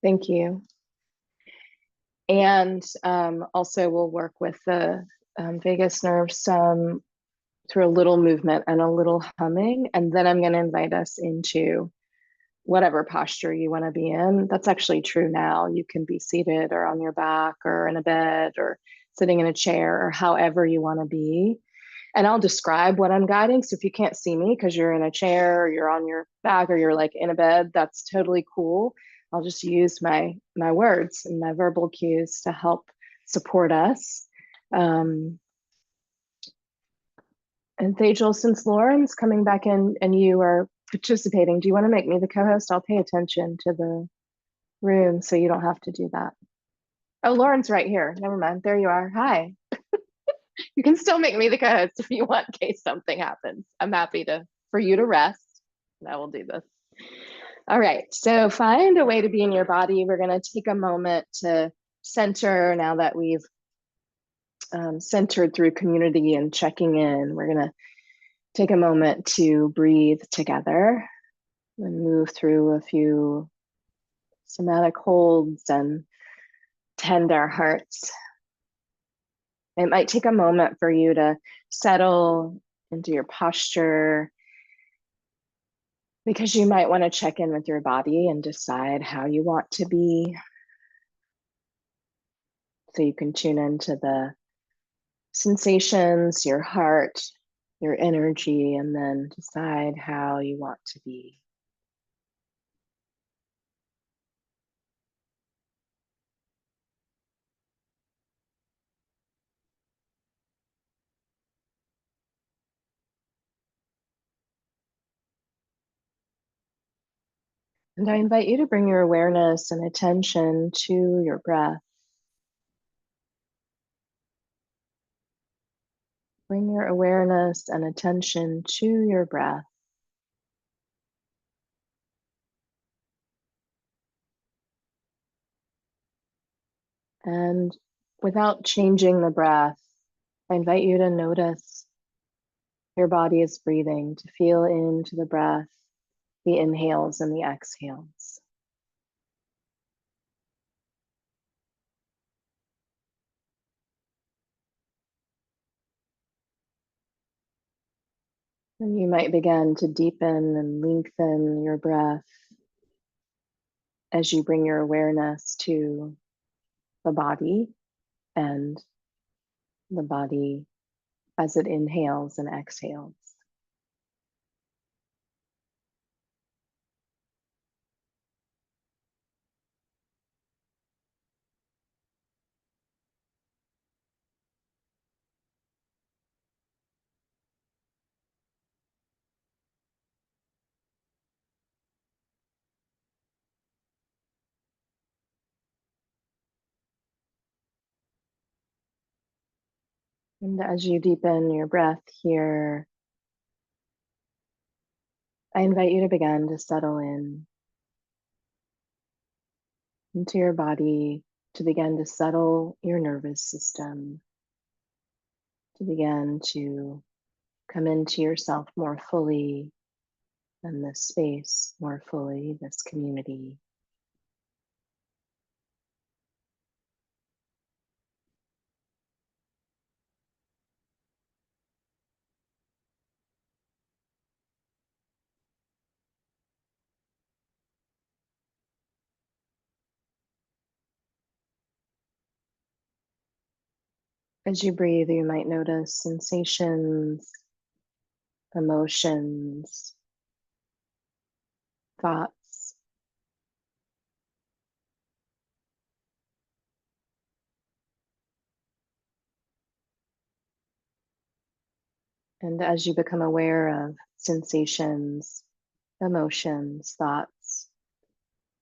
Thank you. And also we'll work with the vagus nerve some through a little movement and a little humming. And then I'm going to invite us into whatever posture you want to be in. That's actually true now. You can be seated or on your back or in a bed or sitting in a chair or however you want to be. And I'll describe what I'm guiding. So if you can't see me because you're in a chair or you're on your back or you're like in a bed, that's totally cool. I'll just use my words and my verbal cues to help support us. And Tejal, since Lauren's coming back in and you are participating, do you want to make me the co-host? I'll pay attention to the room so you don't have to do that. Oh, Lauren's right here. Never mind. There you are. Hi. You can still make me the co-host if you want in case something happens. I'm happy for you to rest, and I will do this. All right, so find a way to be in your body. We're going to take a moment to center now that we've centered through community and checking in. We're going to take a moment to breathe together and move through a few somatic holds and tend our hearts. It might take a moment for you to settle into your posture because you might want to check in with your body and decide how you want to be. So you can tune into the sensations, your heart, your energy, and then decide how you want to be. And I invite you to bring your awareness and attention to your breath. Bring your awareness and attention to your breath. And without changing the breath, I invite you to notice your body is breathing, to feel into the breath, the inhales and the exhales. And you might begin to deepen and lengthen your breath as you bring your awareness to the body and the body as it inhales and exhales. And as you deepen your breath here, I invite you to begin to settle in into your body, to begin to settle your nervous system, to begin to come into yourself more fully and this space more fully, this community. As you breathe, you might notice sensations, emotions, thoughts. And as you become aware of sensations, emotions, thoughts,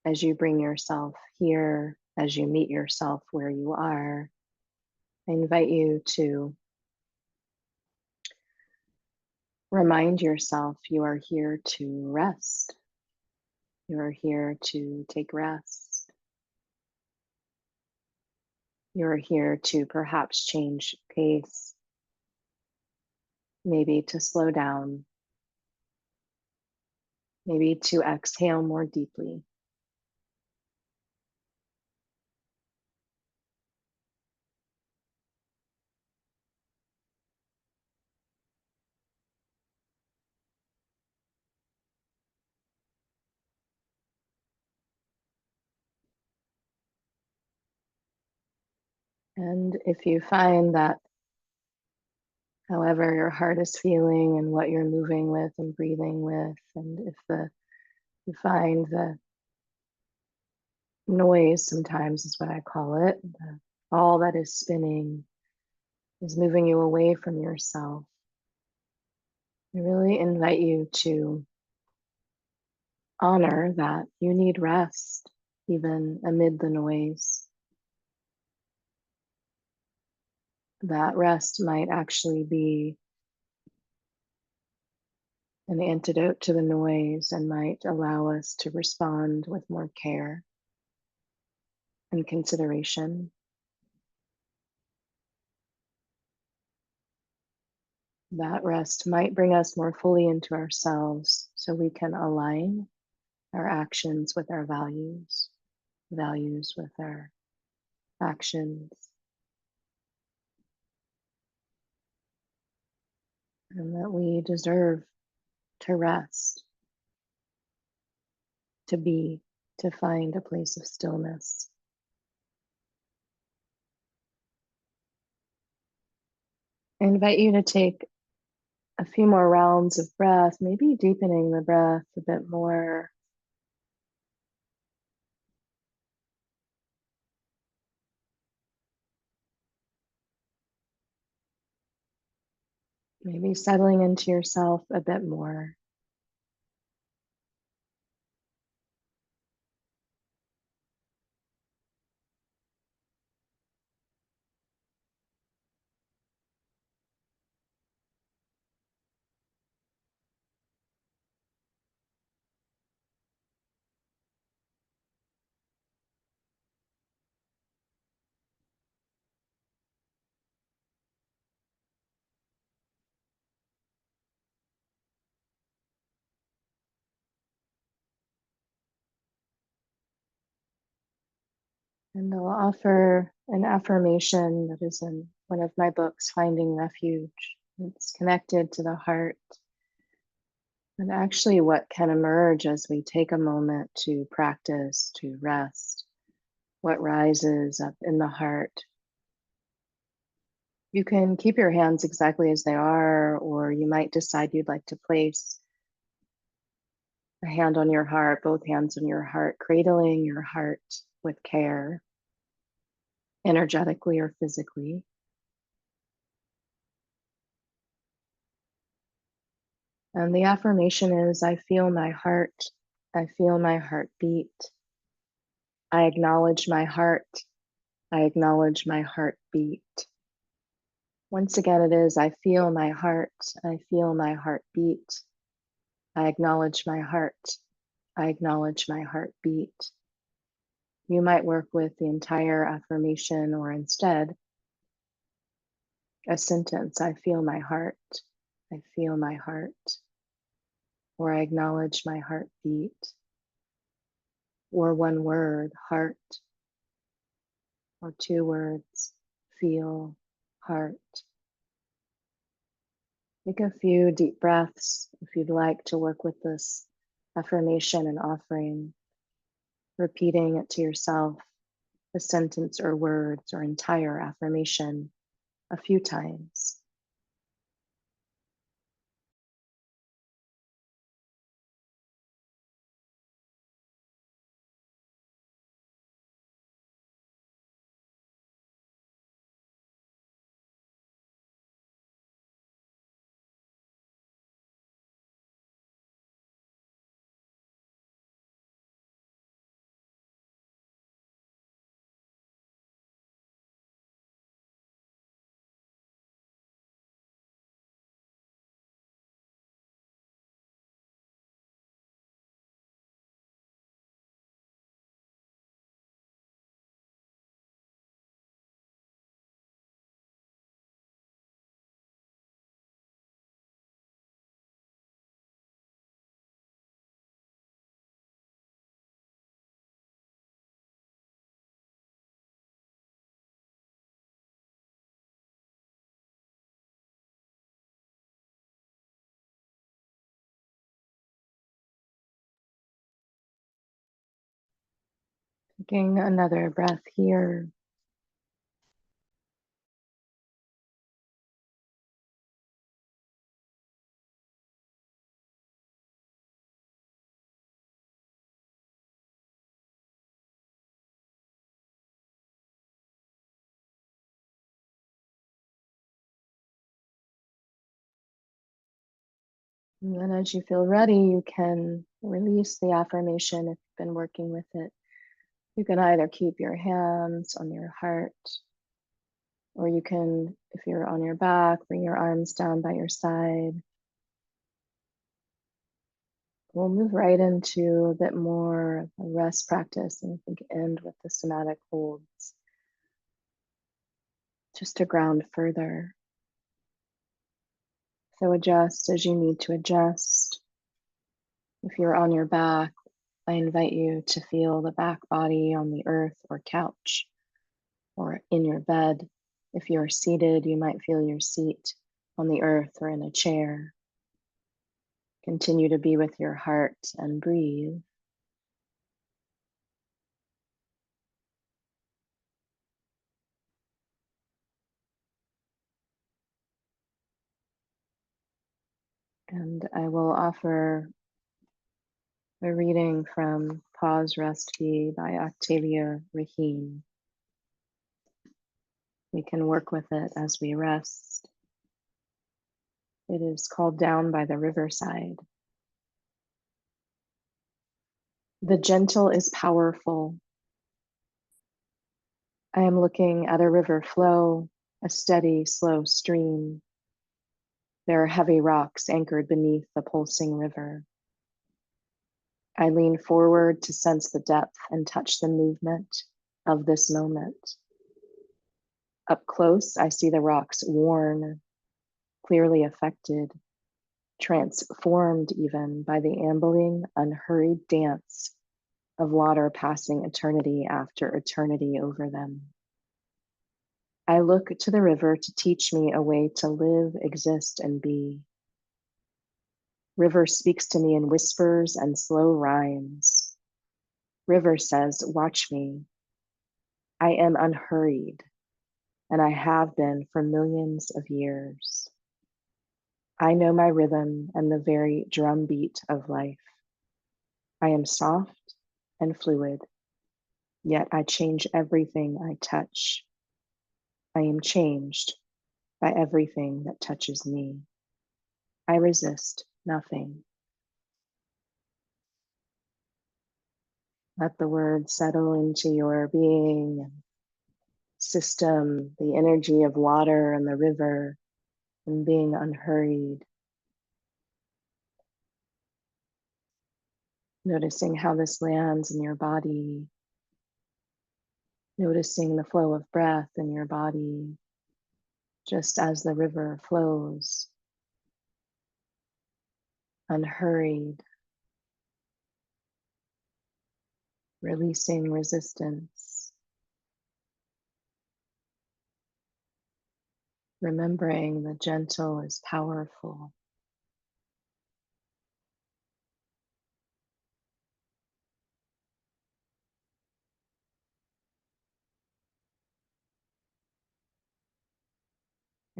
as you bring yourself here, as you meet yourself where you are, I invite you to remind yourself you are here to rest. You are here to take rest. You're here to perhaps change pace, maybe to slow down, maybe to exhale more deeply. And if you find that, however your heart is feeling and what you're moving with and breathing with, and if you find the noise, sometimes is what I call it, all that is spinning is moving you away from yourself, I really invite you to honor that you need rest, even amid the noise. That rest might actually be an antidote to the noise and might allow us to respond with more care and consideration. That rest might bring us more fully into ourselves so we can align our actions with our values, values with our actions, and that we deserve to rest, to be, to find a place of stillness. I invite you to take a few more rounds of breath, maybe deepening the breath a bit more. Maybe settling into yourself a bit more. And I'll offer an affirmation that is in one of my books, Finding Refuge. It's connected to the heart and actually what can emerge as we take a moment to practice, to rest, what rises up in the heart. You can keep your hands exactly as they are, or you might decide you'd like to place a hand on your heart, both hands on your heart, cradling your heart with care, energetically or physically. And the affirmation is, I feel my heart. I feel my heart beat. I acknowledge my heart. I acknowledge my heart beat. Once again, it is, I feel my heart. I feel my heart beat. I acknowledge my heart. I acknowledge my heart beat. You might work with the entire affirmation or instead a sentence, I feel my heart. I feel my heart. Or I acknowledge my heartbeat. Or one word, heart. Or two words, feel, heart. Take a few deep breaths if you'd like to work with this affirmation and offering, repeating it to yourself, a sentence or words or entire affirmation a few times. Taking another breath here. And then as you feel ready, you can release the affirmation if you've been working with it. You can either keep your hands on your heart, or you can, if you're on your back, bring your arms down by your side. We'll move right into a bit more of a rest practice, and I think end with the somatic holds, just to ground further. So adjust as you need to adjust. If you're on your back, I invite you to feel the back body on the earth or couch or in your bed. If you're seated, you might feel your seat on the earth or in a chair. Continue to be with your heart and breathe. And I will offer a reading from Pause, Rest, Be by Octavia Rahim. We can work with it as we rest. It is called Down by the Riverside. The gentle is powerful. I am looking at a river flow, a steady, slow stream. There are heavy rocks anchored beneath the pulsing river. I lean forward to sense the depth and touch the movement of this moment. Up close, I see the rocks worn, clearly affected, transformed even by the ambling, unhurried dance of water passing eternity after eternity over them. I look to the river to teach me a way to live, exist, and be. River speaks to me in whispers and slow rhymes. River says, watch me. I am unhurried, and I have been for millions of years. I know my rhythm and the very drumbeat of life. I am soft and fluid, yet I change everything I touch. I am changed by everything that touches me. I resist nothing. Let the words settle into your being and system, the energy of water and the river, and being unhurried. Noticing how this lands in your body, noticing the flow of breath in your body, just as the river flows, unhurried, releasing resistance, remembering the gentle is powerful.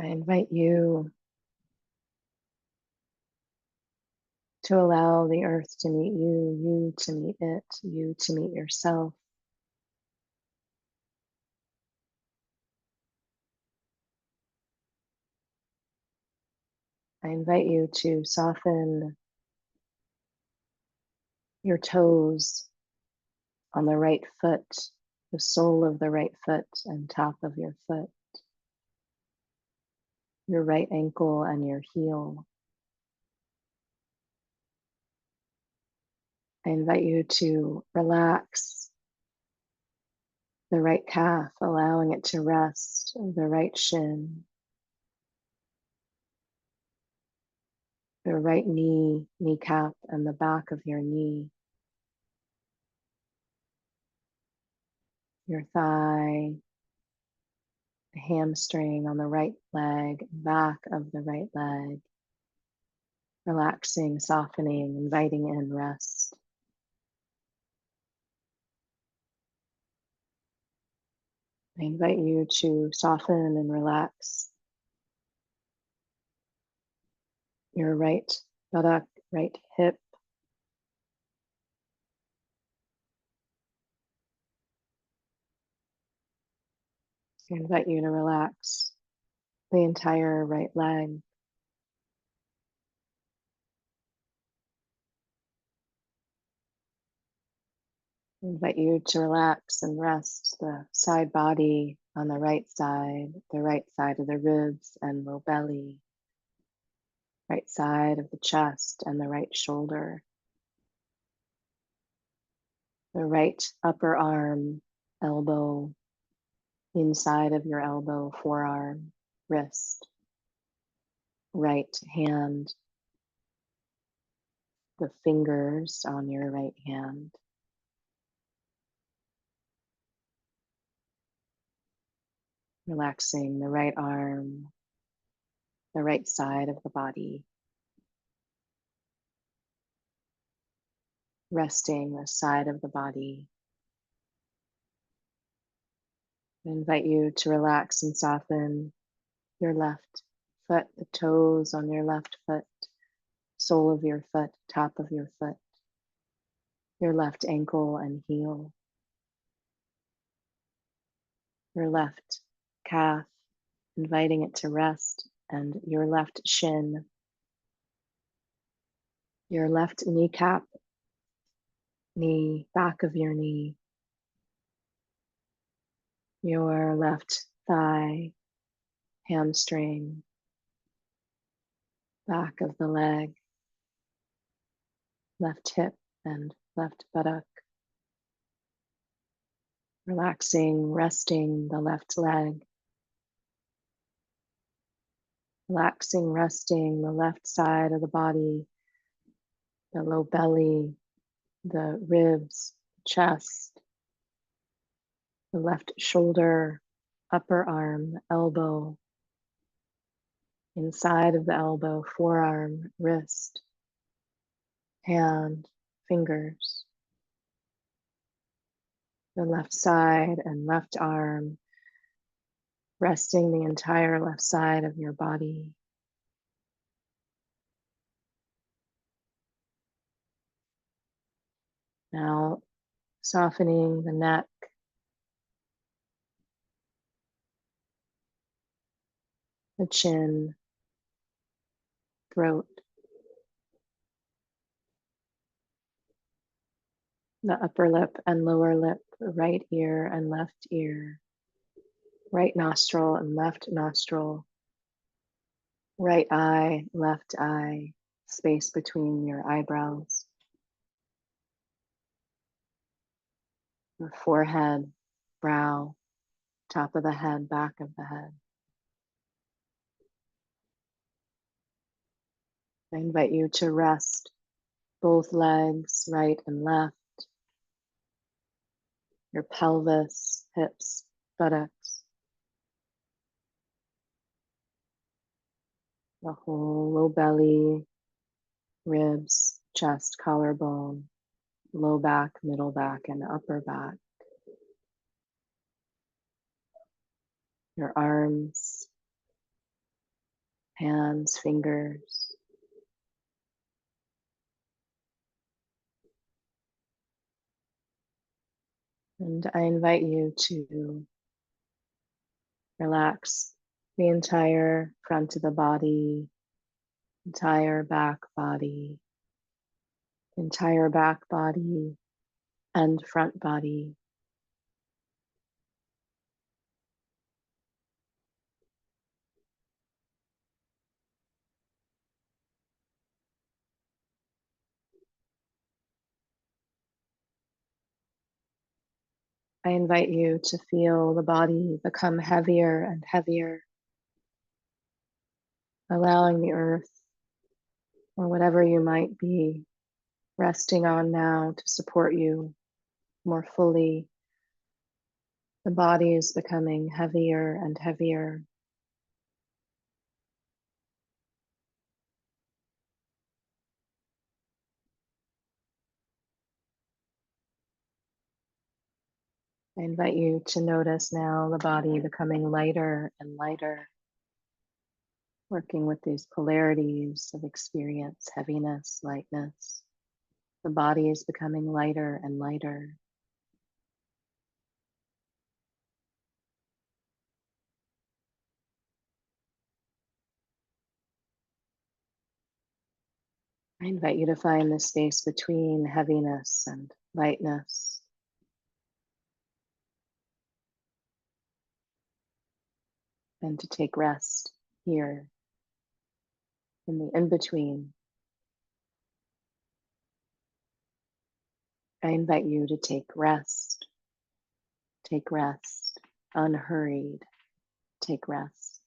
I invite you to allow the earth to meet you, you to meet it, you to meet yourself. I invite you to soften your toes on the right foot, the sole of the right foot and top of your foot, your right ankle and your heel. I invite you to relax the right calf, allowing it to rest, the right shin, the right knee, kneecap, and the back of your knee, your thigh, the hamstring on the right leg, back of the right leg, relaxing, softening, inviting in rest. I invite you to soften and relax your right buttock, right hip. I invite you to relax the entire right leg. I invite you to relax and rest the side body on the right side of the ribs and low belly, right side of the chest and the right shoulder, the right upper arm, elbow, inside of your elbow, forearm, wrist, right hand, the fingers on your right hand, relaxing the right arm, the right side of the body, resting the side of the body. I invite you to relax and soften your left foot, the toes on your left foot, sole of your foot, top of your foot, your left ankle and heel, your left calf, inviting it to rest, and your left shin, your left kneecap, knee, back of your knee, your left thigh, hamstring, back of the leg, left hip and left buttock. Relaxing, resting the left leg. Relaxing, resting the left side of the body, the low belly, the ribs, chest, the left shoulder, upper arm, elbow, inside of the elbow, forearm, wrist, hand, fingers, the left side and left arm, resting the entire left side of your body. Now, softening the neck, the chin, throat, the upper lip and lower lip, right ear and left ear, right nostril and left nostril, right eye, left eye, space between your eyebrows, your forehead, brow, top of the head, back of the head. I invite you to rest both legs, right and left, your pelvis, hips, buttocks, the whole low belly, ribs, chest, collarbone, low back, middle back, and upper back. Your arms, hands, fingers. And I invite you to relax the entire front of the body, entire back body, and front body. I invite you to feel the body become heavier and heavier, allowing the earth or whatever you might be resting on now to support you more fully. The body is becoming heavier and heavier. I invite you to notice now the body becoming lighter and lighter, working with these polarities of experience, heaviness, lightness. The body is becoming lighter and lighter. I invite you to find the space between heaviness and lightness, and to take rest here in the in-between. I invite you to take rest, unhurried, take rest.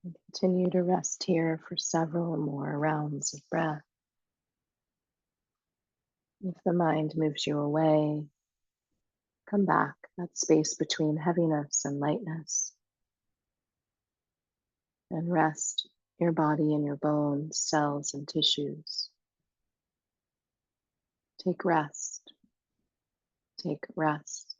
And continue to rest here for several more rounds of breath. If the mind moves you away, come back, that space between heaviness and lightness, and rest your body and your bones, cells, and tissues. Take rest. Take rest.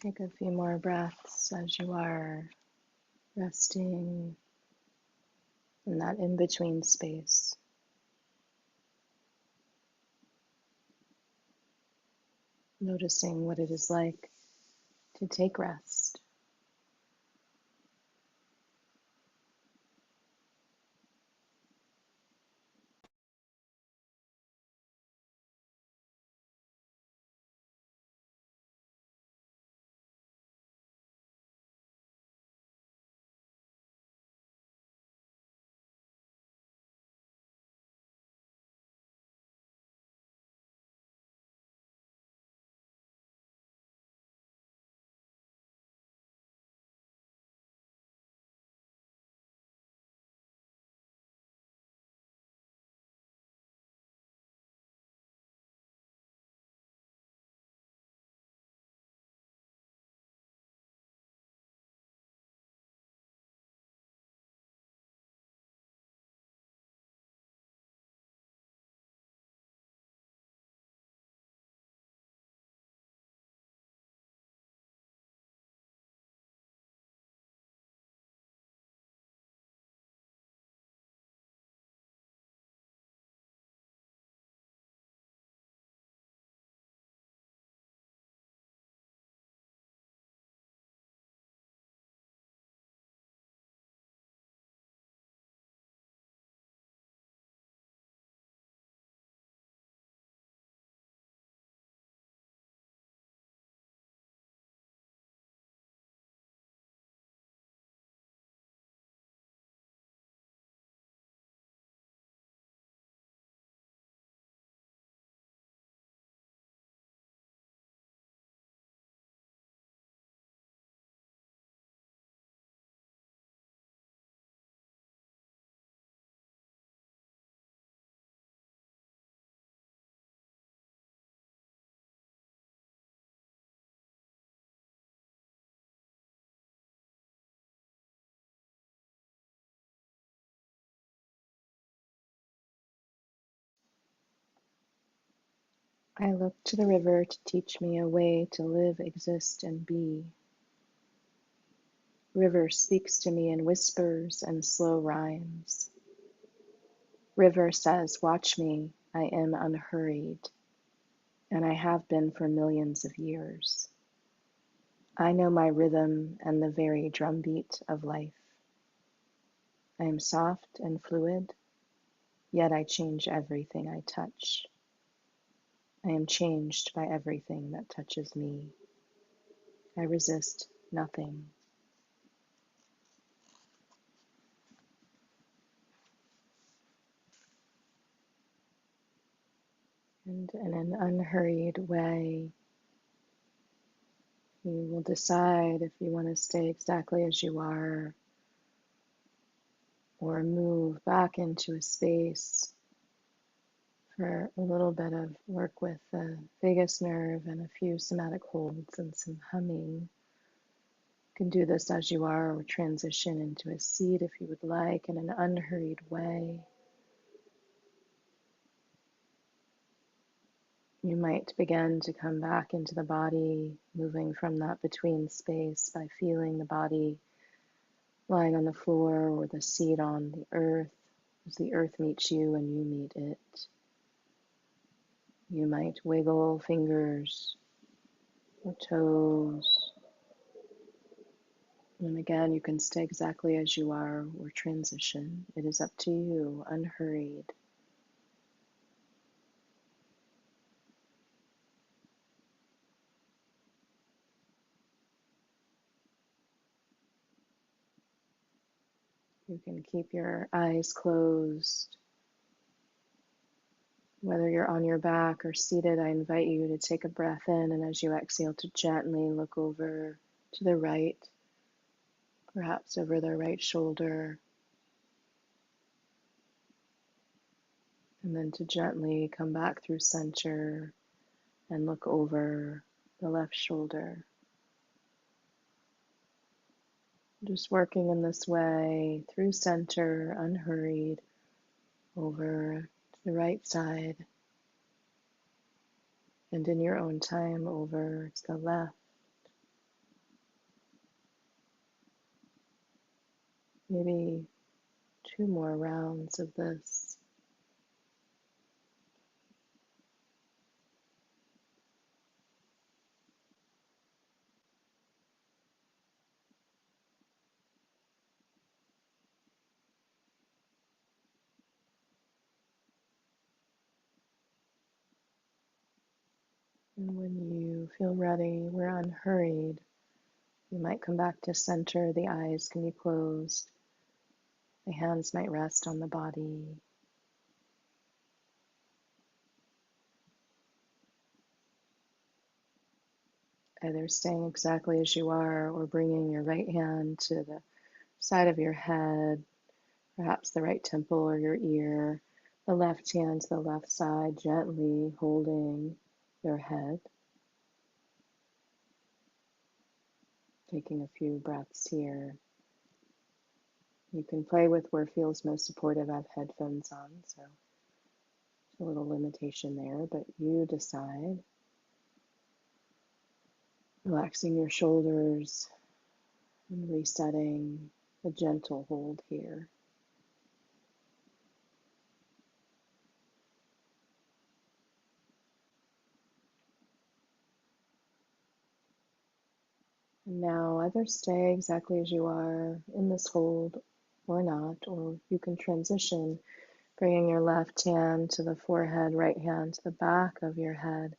Take a few more breaths as you are resting in that in-between space. Noticing what it is like to take rest. I look to the river to teach me a way to live, exist, and be. River speaks to me in whispers and slow rhymes. River says, "Watch me, I am unhurried," and I have been for millions of years. I know my rhythm and the very drumbeat of life. I am soft and fluid, yet I change everything I touch. I am changed by everything that touches me. I resist nothing. And in an unhurried way, you will decide if you want to stay exactly as you are or move back into a space for a little bit of work with the vagus nerve and a few somatic holds and some humming. You can do this as you are or transition into a seat if you would like in an unhurried way. You might begin to come back into the body, moving from that between space by feeling the body lying on the floor or the seat on the earth as the earth meets you and you meet it. You might wiggle fingers or toes. And again, you can stay exactly as you are or transition. It is up to you, unhurried. You can keep your eyes closed. Whether you're on your back or seated, I invite you to take a breath in, and as you exhale, to gently look over to the right, perhaps over the right shoulder, and then to gently come back through center and look over the left shoulder. Just working in this way through center, unhurried, over to the right side, and in your own time over to the left. Maybe 2 more rounds of this. And when you feel ready, we're unhurried. You might come back to center. The eyes can be closed. The hands might rest on the body. Either staying exactly as you are or bringing your right hand to the side of your head, perhaps the right temple or your ear, the left hand to the left side, gently holding your head. Taking a few breaths here. You can play with where feels most supportive. I have headphones on, so there's a little limitation there, but you decide. Relaxing your shoulders and resetting, a gentle hold here. And now either stay exactly as you are in this hold or not, or you can transition, bringing your left hand to the forehead, right hand to the back of your head,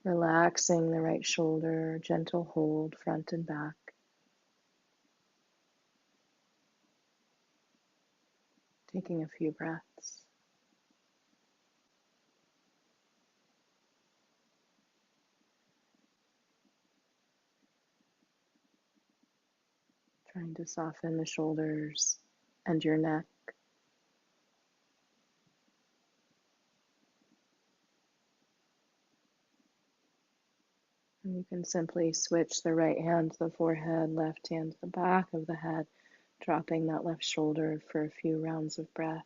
relaxing the right shoulder, gentle hold front and back. Taking a few breaths. Trying to soften the shoulders and your neck. And you can simply switch the right hand to the forehead, left hand to the back of the head, dropping that left shoulder for a few rounds of breath.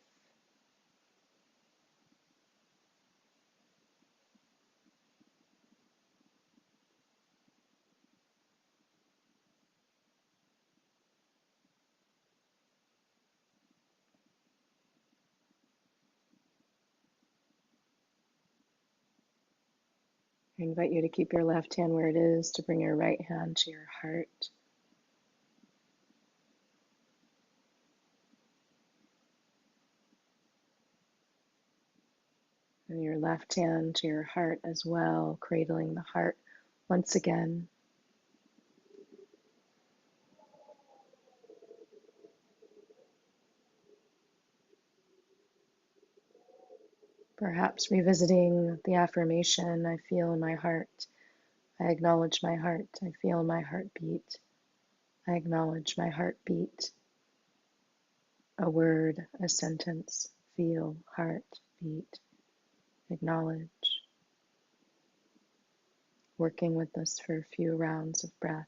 I invite you to keep your left hand where it is, to bring your right hand to your heart. And your left hand to your heart as well, cradling the heart once again. Perhaps revisiting the affirmation, I feel in my heart. I acknowledge my heart. I feel my heartbeat. I acknowledge my heartbeat. A word, a sentence, feel, heart, beat, acknowledge. Working with this for a few rounds of breath.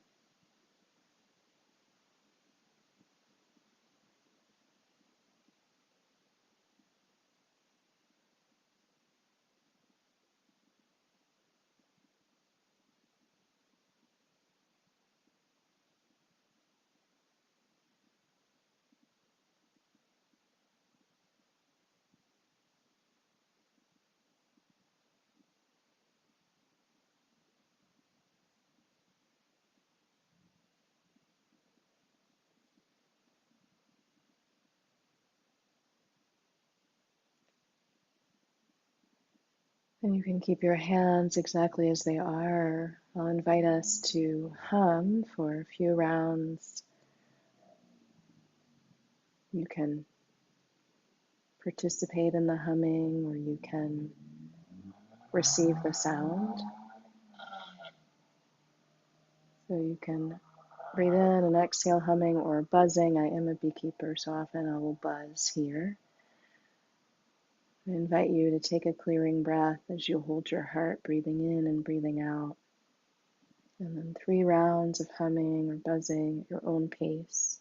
And you can keep your hands exactly as they are. I'll invite us to hum for a few rounds. You can participate in the humming, or you can receive the sound. So you can breathe in and exhale humming or buzzing. I am a beekeeper, so often I will buzz here. I invite you to take a clearing breath as you hold your heart, breathing in and breathing out. And then 3 rounds of humming or buzzing at your own pace.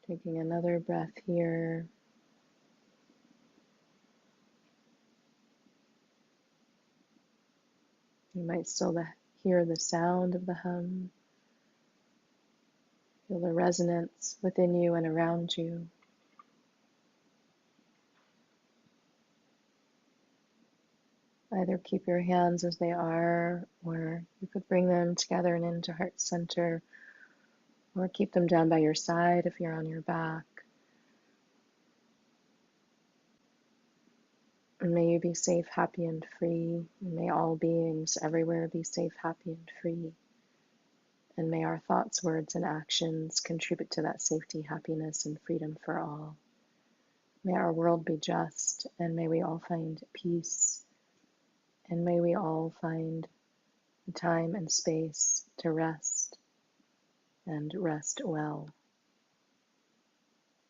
Taking another breath here. You might still hear the sound of the hum, feel the resonance within you and around you. Either keep your hands as they are, or you could bring them together and into heart center, or keep them down by your side if you're on your back. And may you be safe, happy, and free. And may all beings everywhere be safe, happy, and free. And may our thoughts, words, and actions contribute to that safety, happiness, and freedom for all. May our world be just, and may we all find peace. And may we all find time and space to rest, and rest well.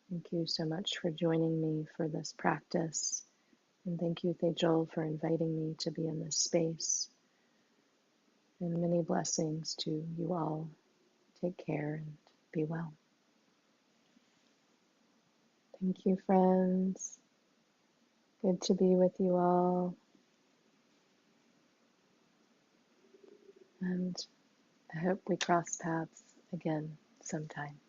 Thank you so much for joining me for this practice. And thank you, Tejal, for inviting me to be in this space. And many blessings to you all. Take care and be well. Thank you, friends. Good to be with you all. And I hope we cross paths again sometime.